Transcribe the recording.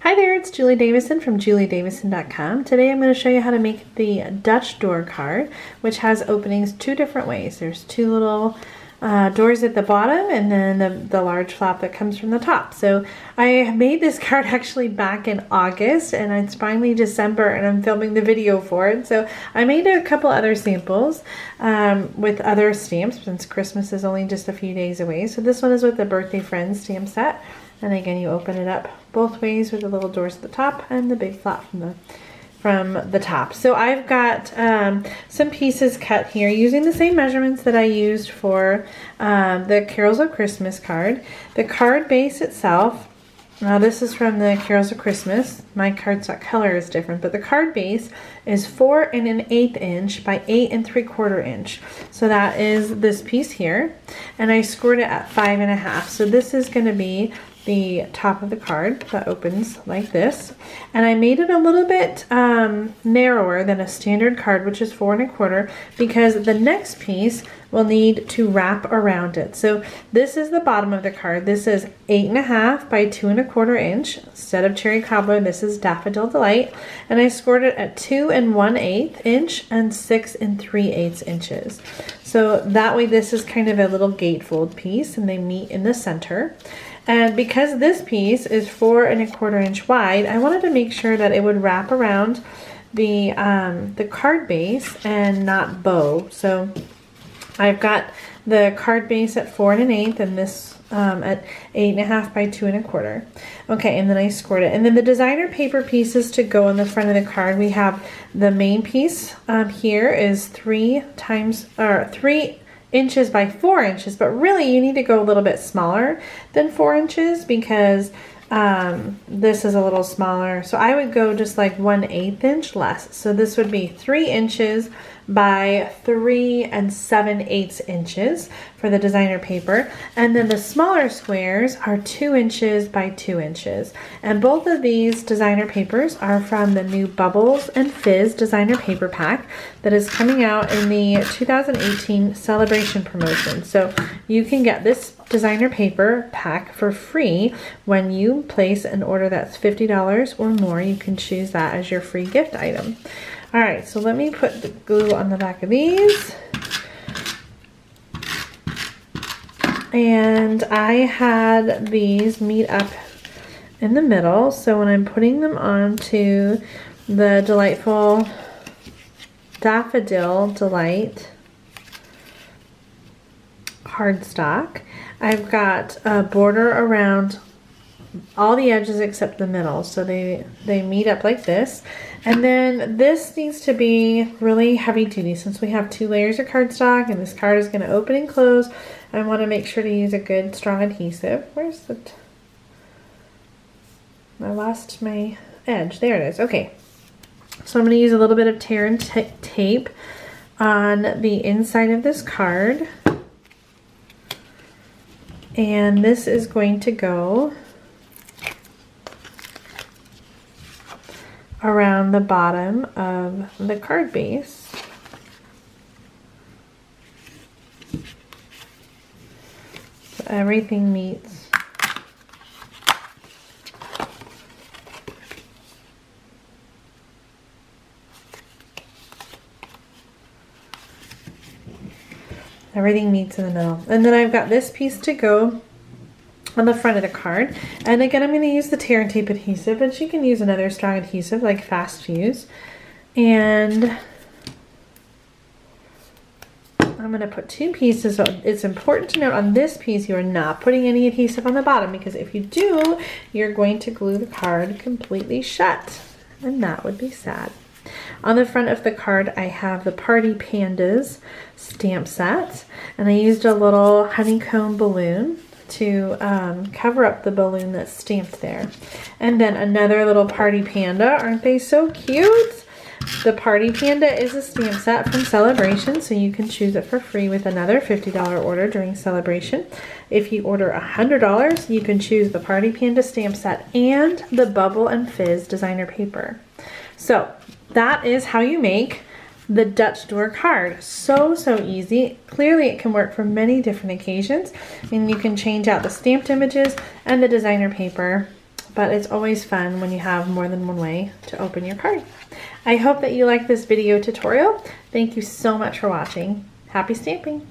Hi there, it's Julie Davison from juliedavison.com. Today I'm going to show you how to make the Dutch door card, which has openings two different ways. There's two little doors at the bottom and then the large flap that comes from the top. So I made this card actually back in August and it's finally December and I'm filming the video for it. So I made a couple other samples with other stamps since Christmas is only just a few days away. So this one is with the Birthday Friends stamp set. And again, you open it up both ways with the little doors at the top and the big flap from the top. So I've got some pieces cut here using the same measurements that I used for the Carols of Christmas card. The card base itself, now this is from the Carols of Christmas. My cardstock color is different, but the card base is 4 1/8 inch by 8 3/4 inch. So that is this piece here, and I scored it at 5 1/2. So this is going to be the top of the card that opens like this, and I made it a little bit narrower than a standard card, which is 4 1/4, because the next piece will need to wrap around it. So this is the bottom of the card. This is 8 1/2 by 2 1/4 inch. Instead of Cherry Cobbler, this is Daffodil Delight, and I scored it at 2 1/8 inch and 6 3/8 inches. So that way this is kind of a little gatefold piece and they meet in the center. And because this piece is 4 1/4 inch wide, I wanted to make sure that it would wrap around the card base and not bow. So I've got the card base at 4 1/8 and this at 8 1/2 by 2 1/4. Okay, and then I scored it. And then the designer paper pieces to go on the front of the card, we have the main piece here is 3 inches by 4 inches, but really you need to go a little bit smaller than 4 inches because this is a little smaller. So I would go just like 1/8 inch less. So this would be 3 inches by 3 7/8 inches for the designer paper. And then the smaller squares are 2 inches by 2 inches. And both of these designer papers are from the new Bubbles and Fizz designer paper pack that is coming out in the 2018 celebration promotion. So you can get this designer paper pack for free when you place an order that's $50 or more. You can choose that as your free gift item. All right, so let me put the glue on the back of these. And I had these meet up in the middle. So when I'm putting them onto the delightful Daffodil Delight cardstock, I've got a border around all the edges except the middle, so they meet up like this. And then this needs to be really heavy duty since we have 2 layers of cardstock and this card is going to open and close. I want to make sure to use a good strong adhesive. Where's the I lost my edge. There it is. Okay, so I'm going to use a little bit of tear and tape on the inside of this card, and this is going to go around the bottom of the card base. So everything meets. Everything meets in the middle. And then I've got this piece to go on the front of the card, and again I'm going to use the tear and tape adhesive, but you can use another strong adhesive like Fast Fuse. And I'm going to put 2 pieces. So it's important to note on this piece you are not putting any adhesive on the bottom, because if you do, you're going to glue the card completely shut, and that would be sad. On the front of the card I have the Party Pandas stamp set, and I used a little honeycomb balloon to cover up the balloon that's stamped there. And then another little party panda. Aren't they so cute? The Party Panda is a stamp set from Celebration, so you can choose it for free with another $50 order during Celebration. If you order $100, you can choose the Party Panda stamp set and the Bubble and Fizz designer paper. So that is how you make the Dutch door card. So easy. Clearly it can work for many different occasions, and you can change out the stamped images and the designer paper but it's always fun when you have more than one way to open your card. I hope that you like this video tutorial. Thank you so much for watching. Happy stamping!